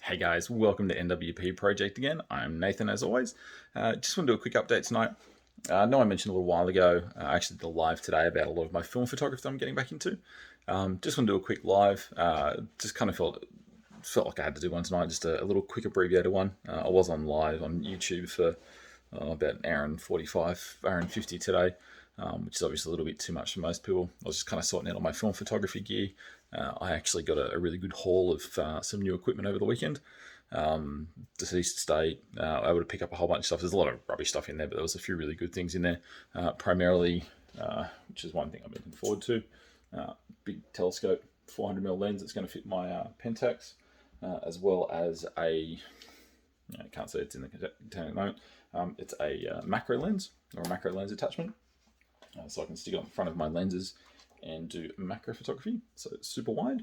Hey guys, welcome to NWP Project again. I'm Nathan as always. Just want to do a quick update tonight. I know I mentioned a little while ago, I actually did a live today about a lot of my film photography that I'm getting back into. Just want to do a quick live. Just kind of felt like I had to do one tonight, just a little quick abbreviated one. I was on live on YouTube for about an hour and 45, hour and 50 today, which is obviously a little bit too much for most people. I was just kind of sorting out all my film photography gear. I actually got a really good haul of some new equipment over the weekend. Deceased state, able to pick up a whole bunch of stuff. There's a lot of rubbish stuff in there, but there was a few really good things in there. Primarily, which is one thing I'm looking forward to. Big telescope, 400mm lens that's going to fit my Pentax, as well as I can't say it's in the container at the moment. It's a macro lens or a macro lens attachment, so I can stick it on the front of my lenses and do macro photography. So it's super wide,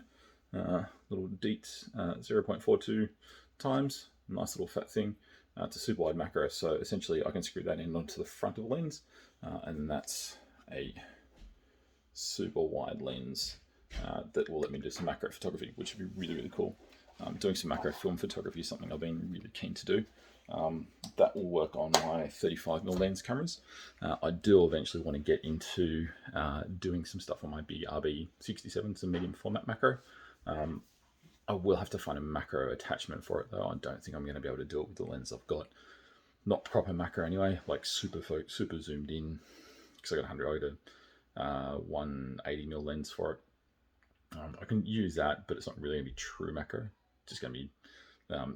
little DEET 0.42 times, nice little fat thing. It's a super wide macro, so essentially I can screw that in onto the front of the lens, and that's a super wide lens that will let me do some macro photography, which would be really, really cool. Doing some macro film photography is something I've been really keen to do. That will work on my 35mm lens cameras. I do eventually want to get into doing some stuff on my big RB67, some medium format macro. I will have to find a macro attachment for it though. I don't think I'm going to be able to do it with the lens I've got. Not proper macro anyway, like super zoomed in, because I got 180mm lens for it. I can use that, but it's not really going to be true macro. It's just going to be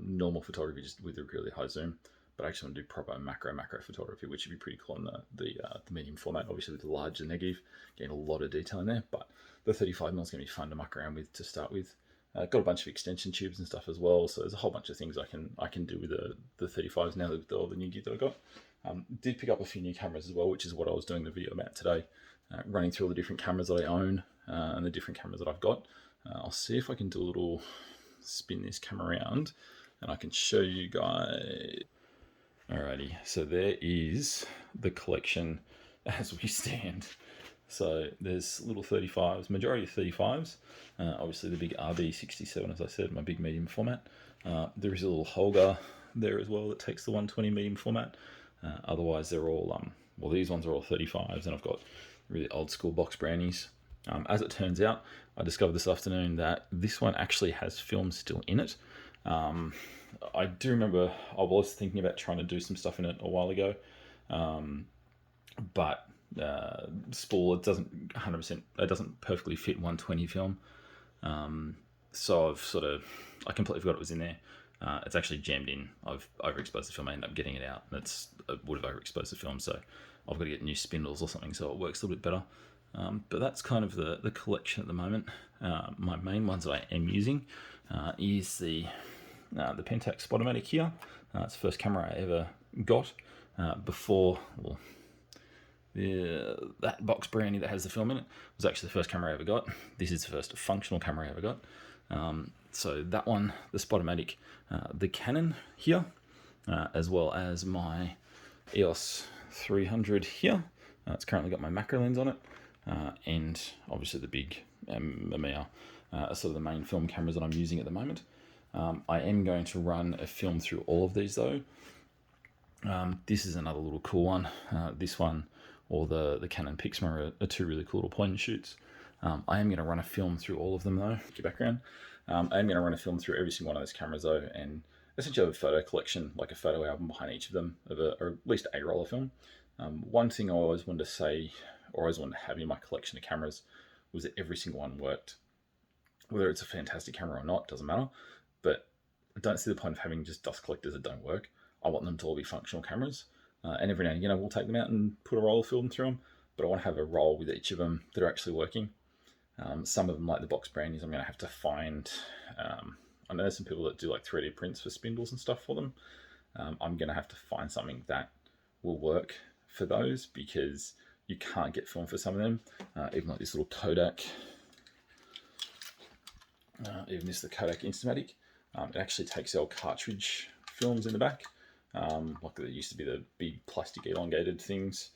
normal photography just with a really high zoom. But I actually want to do proper macro photography, which would be pretty cool on the medium format. Obviously with the larger negative, getting a lot of detail in there. But the 35mm is going to be fun to muck around with to start with. Got a bunch of extension tubes and stuff as well, so there's a whole bunch of things I can do with the 35s now with all the new gear that I got. Did pick up a few new cameras as well, which is what I was doing the video about today, running through all the different cameras that I own and the different cameras that I've got. I'll see if I can do a little spin this camera around and I can show you guys. Alrighty, so there is the collection as we stand. So there's little 35s, majority of 35s. Obviously the big RB67, as I said, my big medium format. There is a little Holga there as well that takes the 120 medium format. Otherwise they're all, well, these ones are all 35s, and I've got really old school box brownies. As it turns out, I discovered this afternoon that this one actually has film still in it. I do remember I was thinking about trying to do some stuff in it a while ago, but spool, it doesn't 100%, it doesn't perfectly fit 120 film. So I completely forgot it was in there. It's actually jammed in. I've overexposed the film. I ended up getting it out. I would have overexposed the film, so I've got to get new spindles or something so it works a little bit better. But that's kind of the collection at the moment. My main ones that I am using is the Pentax Spotomatic here. It's the first camera I ever got before, well, that box brownie that has the film in it was actually the first camera I ever got. This is the first functional camera I ever got. So that one, the Spotomatic, the Canon here, as well as my EOS 300 here. It's currently got my macro lens on it, and obviously the big Mamiya are sort of the main film cameras that I'm using at the moment. I am going to run a film through all of these though. This is another little cool one. This one, or the Canon Pixma, are two really cool little point and shoots. I am going to run a film through all of them though. Get background. I am going to run a film through every single one of those cameras though, and essentially have a photo collection, like a photo album behind each of them, or at least a roll of film. One thing I always wanted to say, or always wanted to have in my collection of cameras, was that every single one worked. Whether it's a fantastic camera or not, doesn't matter. But I don't see the point of having just dust collectors that don't work. I want them to all be functional cameras. And every now and again, we'll take them out and put a roll of film through them. But I want to have a roll with each of them that are actually working. Some of them, like the box brownies, I'm going to have to find. I know there's some people that do like 3D prints for spindles and stuff for them. I'm going to have to find something that will work for those, because you can't get film for some of them. Even like this little Kodak. Even this, the Kodak Instamatic. It actually takes our cartridge films in the back. Like there used to be the big plastic elongated things.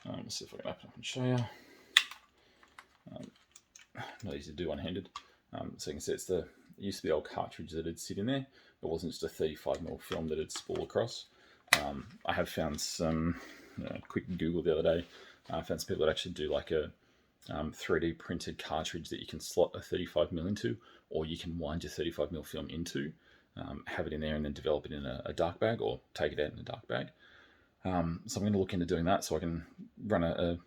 Let's see if I can open up and show you. Not easy to do one-handed. So you can see it's the It used to be an old cartridge that would sit in there. It wasn't just a 35mm film that would spool across. I have found some quick Google the other day. I found some people that actually do like a 3D printed cartridge that you can slot a 35mm into, or you can wind your 35mm film into, have it in there, and then develop it in a dark bag, or take it out in a dark bag. So I'm going to look into doing that so I can run a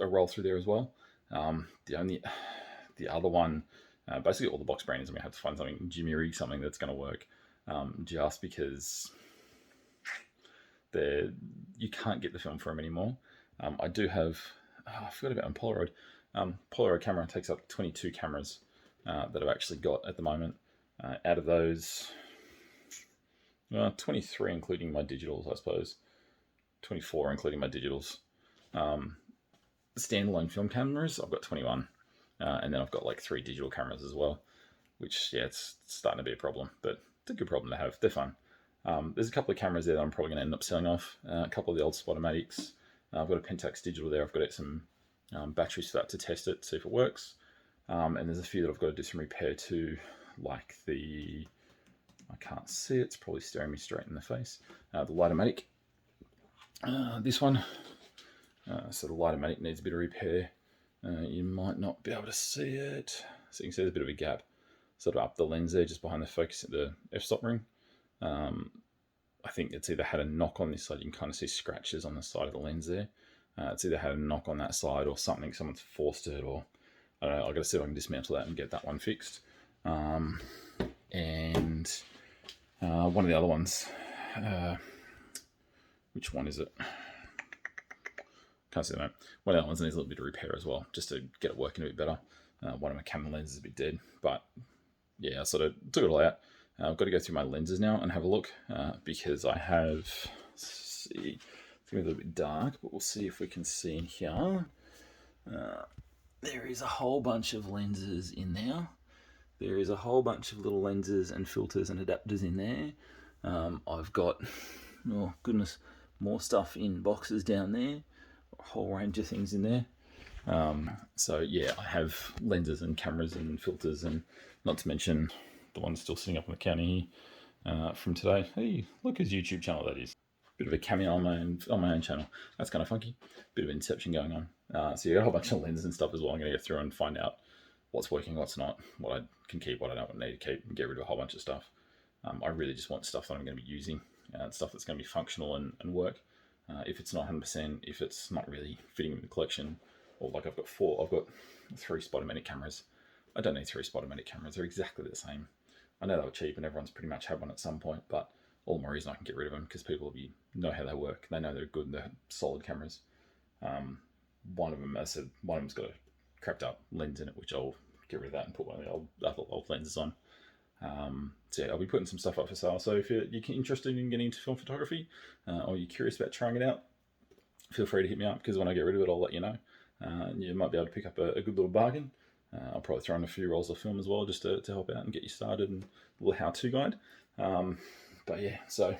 roll through there as well. The other one, basically all the box brandings, I'm going to have to find something Jimmy Rig, something that's going to work, just because you can't get the film for them anymore. I do have, I forgot about Polaroid. Polaroid camera takes up 22 cameras that I've actually got at the moment. Out of those, 23 including my digitals, I suppose. 24 including my digitals. Standalone film cameras, I've got 21. And then I've got like 3 digital cameras as well, which, yeah, it's starting to be a problem, but it's a good problem to have. They're fun. There's a couple of cameras there that I'm probably going to end up selling off. A couple of the old Spotomatics. I've got a Pentax digital there. I've got some batteries for that to test it, see if it works. And there's a few that I've got to do some repair to, like I can't see it, it's probably staring me straight in the face. The Lightomatic. This one. So the Lightomatic needs a bit of repair. You might not be able to see it. So you can see there's a bit of a gap sort of up the lens there, just behind the focus at the f-stop ring. I think it's either had a knock on this side. You can kind of see scratches on the side of the lens there. It's either had a knock on that side or something. Someone's forced it, or I don't know. I've got to see if I can dismantle that and get that one fixed. And one of the other ones, which one is it? Can't see that. One of the other ones needs a little bit of repair as well, just to get it working a bit better. One of my camera lenses is a bit dead, but yeah, I sort of took it all out. I've got to go through my lenses now and have a look, because I have, let's see, it's going to be a little bit dark, but we'll see if we can see in here. There is a whole bunch of lenses in there. There is a whole bunch of little lenses and filters and adapters in there. I've got, oh goodness, more stuff in boxes down there. A whole range of things in there. So yeah, I have lenses and cameras and filters, and not to mention the one still sitting up on the counter here from today. Hey, look whose YouTube channel that is. Bit of a cameo on my own channel. That's kind of funky. Bit of inception going on. So you got a whole bunch of lenses and stuff as well. I'm going to go through and find out what's working, what's not, what I can keep, what I don't need to keep, and get rid of a whole bunch of stuff. I really just want stuff that I'm going to be using, stuff that's going to be functional and work. If it's not 100%, if it's not really fitting in the collection, or like I've got 3 Spotomatic cameras. I don't need 3 Spotomatic cameras. They're exactly the same. I know they were cheap and everyone's pretty much had one at some point, but all the more reason I can get rid of them, because people know how they work. They know they're good and they're solid cameras. One of them, as I said, one of them's got a crapped up lens in it, which I'll get rid of that and put one of the old lenses on. So yeah, I'll be putting some stuff up for sale. So if you're interested in getting into film photography, or you're curious about trying it out, feel free to hit me up, because when I get rid of it, I'll let you know. You might be able to pick up a good little bargain. I'll probably throw in a few rolls of film as well, just to help out and get you started, and a little how-to guide. But yeah, so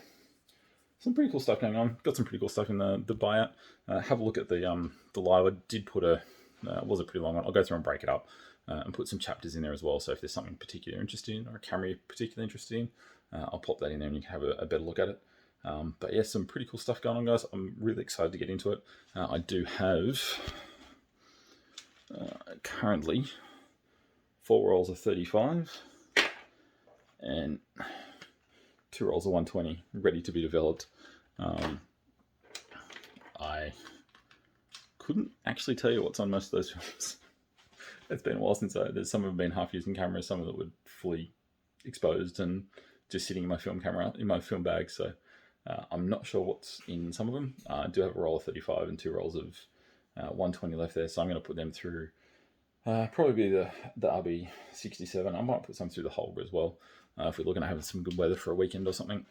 some pretty cool stuff going on. Got some pretty cool stuff in the buyout. Have a look at the live. I did put it was a pretty long one. I'll go through and break it up and put some chapters in there as well. So if there's something particularly interested in, or a camera you're particularly interested in, I'll pop that in there and you can have a better look at it. But yeah, some pretty cool stuff going on, guys. I'm really excited to get into it. I do have currently 4 rolls of 35 and 2 rolls of 120 ready to be developed. I couldn't actually tell you what's on most of those films. It's been a while since there's some of them been half using cameras, some of them were fully exposed and just sitting in my film bag. So I'm not sure what's in some of them. I do have a roll of 35 and 2 rolls of 120 left there, so I'm going to put them through probably the RB67. I might put some through the Holga as well. If we're looking at having some good weather for a weekend or something,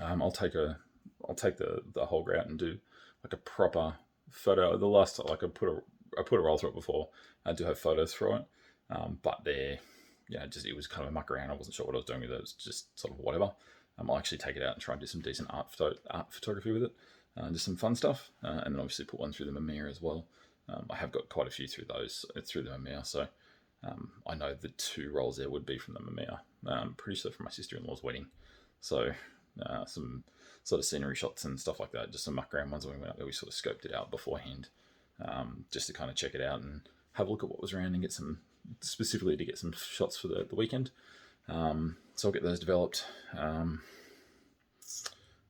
I'll take the Holga out and do like a proper photo. The last I put a roll through it before. I do have photos for it, but it was kind of a muck around. I wasn't sure what I was doing with it. It was just sort of whatever. I'll actually take it out and try and do some decent art photography with it, just some fun stuff, and then obviously put one through the Mamiya as well. I have got quite a few through the Mamiya, so I know the 2 rolls there would be from the Mamiya. Pretty sure from my sister-in-law's wedding. So some sort of scenery shots and stuff like that, just some muck around ones when we went up there. We sort of scoped it out beforehand, just to kind of check it out and have a look at what was around and get some, specifically to get some shots for the weekend. So I'll get those developed.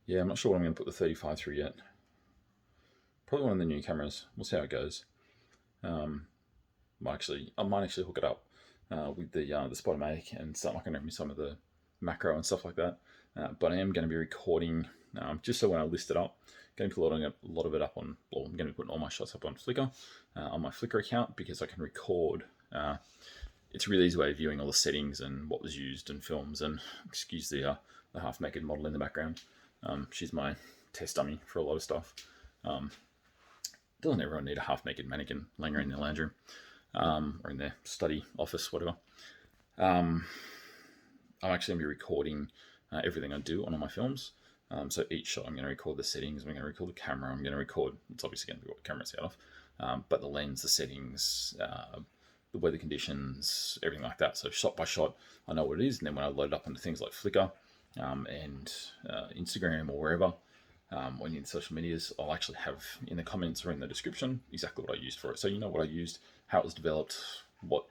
Yeah, I'm not sure what I'm going to put the 35 through yet. Probably one of the new cameras. We'll see how it goes. I might actually hook it up with the Spotomatic and start mucking around with some of the macro and stuff like that. But I am going to be recording, just so when I list it up, going to be loading a lot of it up on, well, I'm going to be putting all my shots up on Flickr, on my Flickr account, because I can record. It's a really easy way of viewing all the settings and what was used in films. And excuse the half-naked model in the background. She's my test dummy for a lot of stuff. Doesn't everyone need a half-naked mannequin laying around in their lounge room, or in their study, office, whatever? I'm actually going to be recording everything I do on all my films. So each shot I'm going to record the settings, I'm going to record the camera, I'm going to record, it's obviously going to be what the camera's out of, but the lens, the settings, the weather conditions, everything like that. So shot by shot, I know what it is, and then when I load it up into things like Flickr and Instagram or wherever, when you're in social medias, I'll actually have in the comments or in the description exactly what I used for it. So you know what I used, how it was developed, what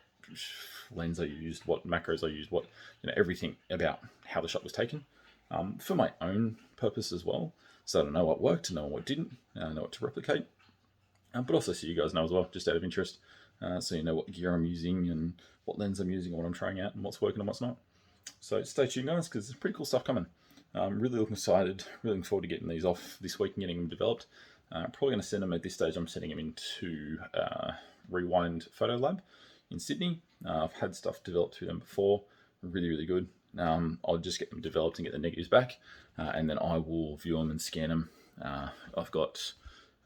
lens I used, what macros I used, what, everything about how the shot was taken, for my own purpose as well. So I know what worked, know what didn't, know what to replicate, but also so you guys know as well, just out of interest, so you know what gear I'm using and what lens I'm using and what I'm trying out and what's working and what's not. So stay tuned, guys, because there's pretty cool stuff coming. I'm really looking excited, really looking forward to getting these off this week and getting them developed. Probably going to send them at this stage. I'm sending them into Rewind Photo Lab in Sydney. I've had stuff developed through them before, really, really good. I'll just get them developed and get the negatives back, and then I will view them and scan them. I've got,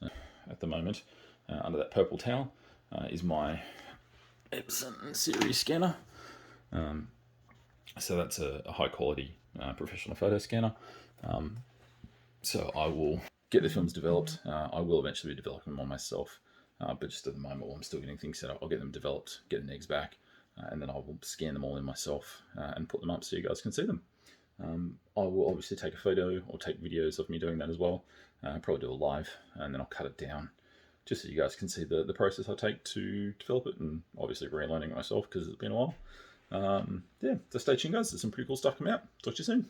at the moment, under that purple towel, is my Epson series scanner. So that's a high quality professional photo scanner. So I will get the films developed. I will eventually be developing them on myself, but just at the moment, while I'm still getting things set up, I'll get them developed, get the negs back, and then I will scan them all in myself and put them up so you guys can see them. I will obviously take a photo or take videos of me doing that as well. Probably do a live, and then I'll cut it down just so you guys can see the process I take to develop it, and obviously relearning it myself because it's been a while. Yeah, so stay tuned, guys. There's some pretty cool stuff coming out. Talk to you soon.